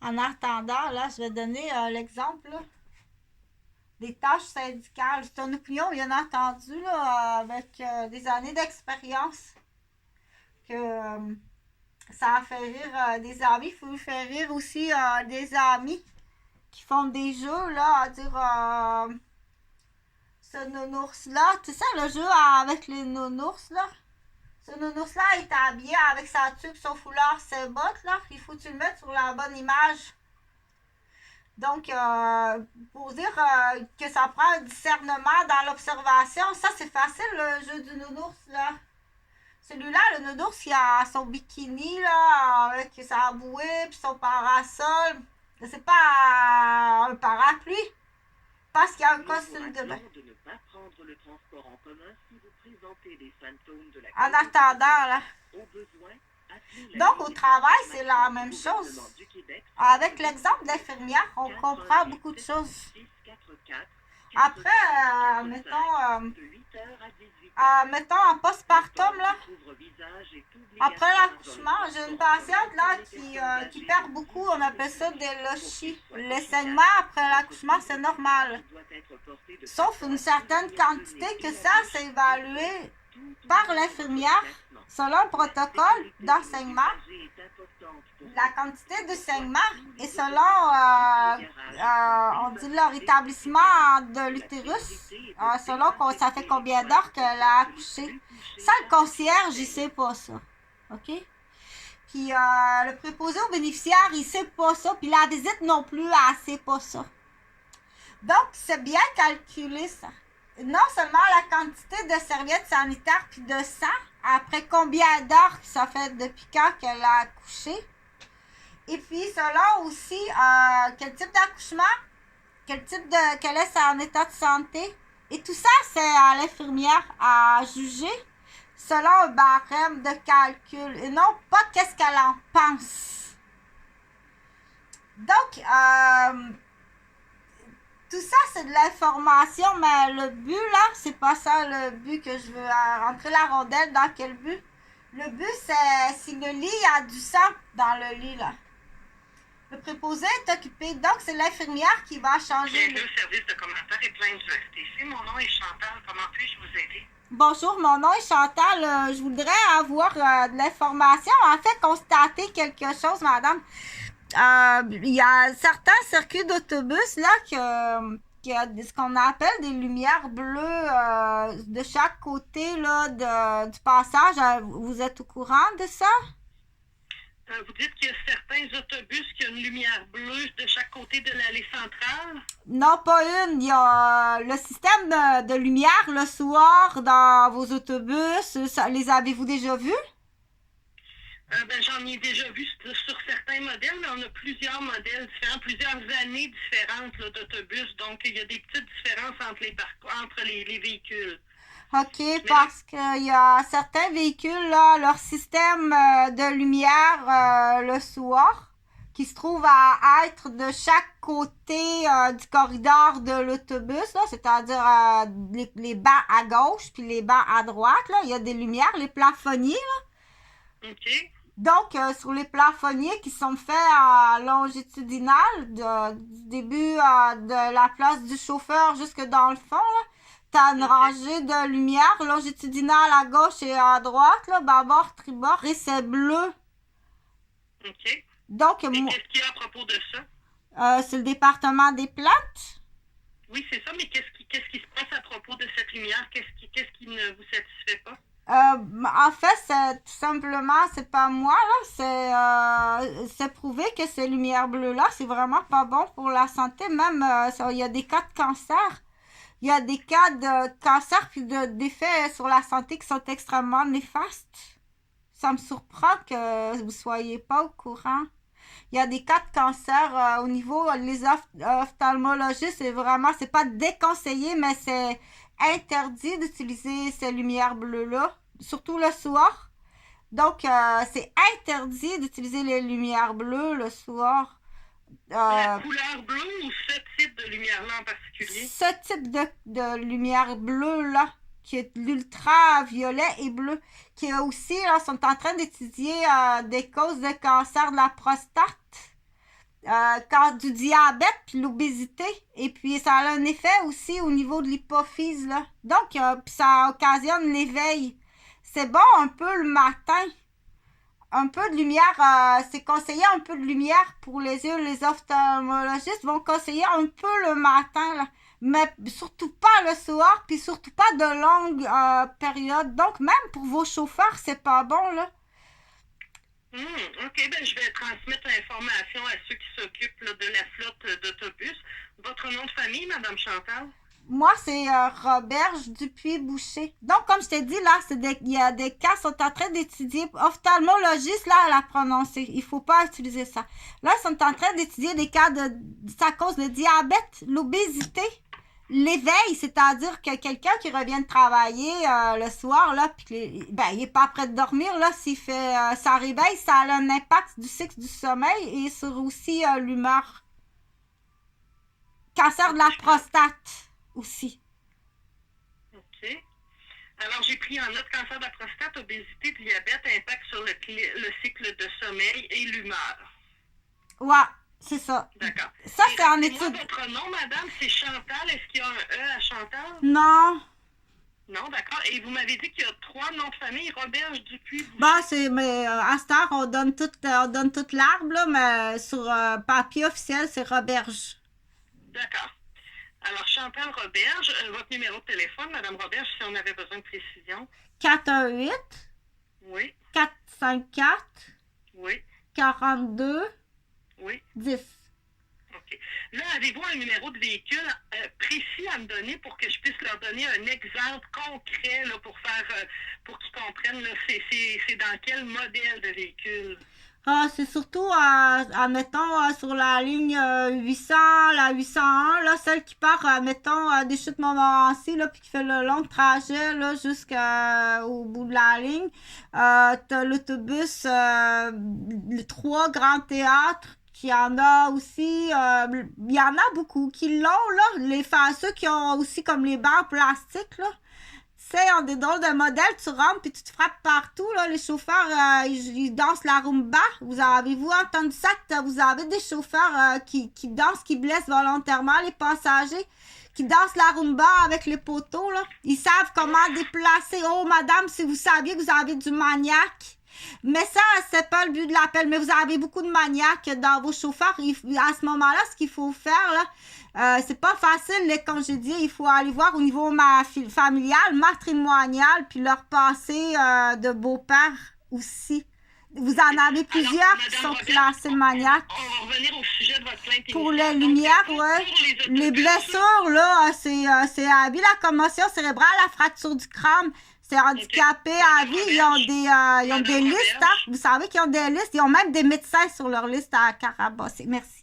En attendant, là, je vais donner l'exemple là, des tâches syndicales. C'est une opinion, bien entendu, là, avec des années d'expérience, que ça a fait rire des amis. Il faut faire rire aussi des amis qui font des jeux, là, à dire ce nounours-là. Tu sais, le jeu avec les nounours, là. Ce nounours-là est habillé avec sa tuque, son foulard, ses bottes, là. Il faut que tu le mettes sur la bonne image. Donc, pour dire que ça prend un discernement dans l'observation, ça c'est facile, le jeu du nounours, là. Celui-là, le nounours, il a son bikini, là, avec sa bouée, puis son parasol. C'est pas un parapluie, parce qu'il y a un costume de bain. En attendant, là. Donc, au travail, c'est la même chose. Avec l'exemple d'infirmière, on comprend beaucoup de choses. Après, mettons en postpartum, là, après l'accouchement, j'ai une patiente là qui perd beaucoup, on appelle ça des lochis. Les saignements après l'accouchement, c'est normal. Sauf une certaine quantité que ça, c'est évalué par l'infirmière selon le protocole d'enseignement. La quantité de saignement est selon, on dit leur établissement de l'utérus, selon ça fait combien d'heures qu'elle a accouché. Ça, le concierge, il sait pas ça. OK? Puis le préposé au bénéficiaire, il sait pas ça. Puis la visite non plus, elle sait pas ça. Donc, c'est bien calculé, ça. Non seulement la quantité de serviettes sanitaires puis de sang, après combien d'heures ça fait depuis quand qu'elle a accouché. Et puis, selon aussi quel type d'accouchement, quel est son état de santé. Et tout ça, c'est à l'infirmière à juger selon un barème de calcul et non pas qu'est-ce qu'elle en pense. Donc, tout ça, c'est de l'information, mais le but, là, c'est pas ça le but que je veux rentrer la rondelle. Dans quel but? Le but, c'est si le lit a du sang dans le lit, là. Le préposé est occupé, donc c'est l'infirmière qui va changer. Le service de commentaire et plainte du STC. Mon nom est Chantal. Comment puis-je vous aider? Bonjour, mon nom est Chantal. Je voudrais avoir de l'information. En fait, constater quelque chose, madame. Il y a certains circuits d'autobus là qui a ce qu'on appelle des lumières bleues de chaque côté là, du passage. Vous êtes au courant de ça? Vous dites qu'il y a certains autobus qui ont une lumière bleue de chaque côté de l'allée centrale? Non, pas une. Il y a le système de lumière le soir dans vos autobus. Les avez-vous déjà vus? J'en ai déjà vu sur certains modèles, mais on a plusieurs modèles différents, plusieurs années différentes là, d'autobus. Donc, il y a des petites différences entre les véhicules. OK, parce qu'il y a certains véhicules, là, leur système de lumière le soir, qui se trouve à être de chaque côté du corridor de l'autobus, là, c'est-à-dire les bancs à gauche puis les bancs à droite, là, il y a des lumières, les plafonniers, là. OK. Donc, sur les plafonniers qui sont faits à longitudinal, du début de la place du chauffeur jusque dans le fond, là, t'as une rangée de lumière longitudinale à gauche et à droite, là, bâbord, tribord, et c'est bleu. OK. Donc, et qu'est-ce qu'il y a à propos de ça? C'est le département des plantes. Oui, c'est ça, mais qu'est-ce qui se passe à propos de cette lumière? Qu'est-ce qui ne vous satisfait pas? En fait, c'est tout simplement, c'est pas moi, là, c'est prouvé que ces lumières bleues-là, c'est vraiment pas bon pour la santé. Même, il y a des cas de cancer. Il y a des cas de cancer puis d'effets sur la santé qui sont extrêmement néfastes. Ça me surprend que vous soyez pas au courant. Il y a des cas de cancer au niveau les ophtalmologistes, c'est pas déconseillé, mais c'est interdit d'utiliser ces lumières bleues-là, surtout le soir. Donc, c'est interdit d'utiliser les lumières bleues le soir. La couleur bleue ou ce type de lumière-là en particulier? Ce type de lumière bleue-là, qui est l'ultraviolet et bleu, qui aussi là, sont en train d'étudier des causes de cancer de la prostate. du diabète puis l'obésité. Et puis, ça a un effet aussi au niveau de l'hypophyse, là. Donc, puis ça occasionne l'éveil. C'est bon un peu le matin. Un peu de lumière, c'est conseillé un peu de lumière pour les yeux. Les ophtalmologistes vont conseiller un peu le matin, là. Mais surtout pas le soir, puis surtout pas de longues périodes. Donc, même pour vos chauffeurs, c'est pas bon, là. OK, ben je vais transmettre l'information à ceux qui s'occupent là, de la flotte d'autobus. Votre nom de famille, Madame Chantal? Moi, c'est Roberge Dupuis-Boucher. Donc, comme je t'ai dit, là, il y a des cas qui sont en train d'étudier. Ophtalmologiste, là, elle a prononcé. Il faut pas utiliser ça. Là, ils sont en train d'étudier des cas à cause de diabète, l'obésité, l'éveil, c'est-à-dire que quelqu'un qui revient de travailler le soir, là, puis il n'est pas prêt de dormir, là, s'il fait ça réveille, ça a un impact du cycle du sommeil et sur aussi l'humeur. Cancer de la prostate aussi. OK. Alors, j'ai pris en note cancer de la prostate, obésité, diabète, impact sur le cycle de sommeil et l'humeur. Ouais, c'est ça. D'accord. Ça, c'est en étude. Votre nom, madame, c'est Chantal. Est-ce qu'il y a un E à Chantal? Non. Non, d'accord. Et vous m'avez dit qu'il y a 3 noms de famille, Roberge Dupuis. Bah, mais à cette heure, on donne toute l'arbre, là, mais sur papier officiel, c'est Roberge. D'accord. Alors, Chantal Roberge, votre numéro de téléphone, Madame Roberge, si on avait besoin de précision. 418. Oui. 454. Oui. 42. Oui. 10. OK. Là, avez-vous un numéro de véhicule précis à me donner pour que je puisse leur donner un exemple concret là, pour qu'ils comprennent là, c'est dans quel modèle de véhicule? C'est surtout, admettons, sur la ligne 800, la 801, là, celle qui part, admettons, des chutes Montmorency, là, puis qui fait le long trajet, là, jusqu'au bout de la ligne. T'as l'autobus, le 3 Grand Théâtre, qui en a aussi, il y en a beaucoup qui l'ont, là, ceux qui ont aussi comme les bancs plastiques, là. On des drôles de modèles, tu rentres puis tu te frappes partout, là, les chauffeurs, ils dansent la rumba. Avez-vous entendu ça? Vous avez des chauffeurs qui dansent, qui blessent volontairement les passagers, qui dansent la rumba avec les poteaux, là. Ils savent comment déplacer. Oh, madame, si vous saviez que vous avez du maniaque. Mais ça, c'est pas le but de l'appel. Mais vous avez beaucoup de maniaques dans vos chauffeurs. À ce moment-là, ce qu'il faut faire, là, c'est pas facile les congédier. Il faut aller voir au niveau familial, matrimonial, puis leur passer de beau-père aussi. Vous en avez plusieurs qui sont classés maniaques. On va revenir au sujet de votre plainte. Pour les lumières, ouais. Les blessures, là, c'est à vie, la commotion cérébrale, la fracture du crâne. C'est handicapé à vie. Ils ont des listes. Hein? Vous savez qu'ils ont des listes. Ils ont même des médecins sur leur liste à carabasser. Merci.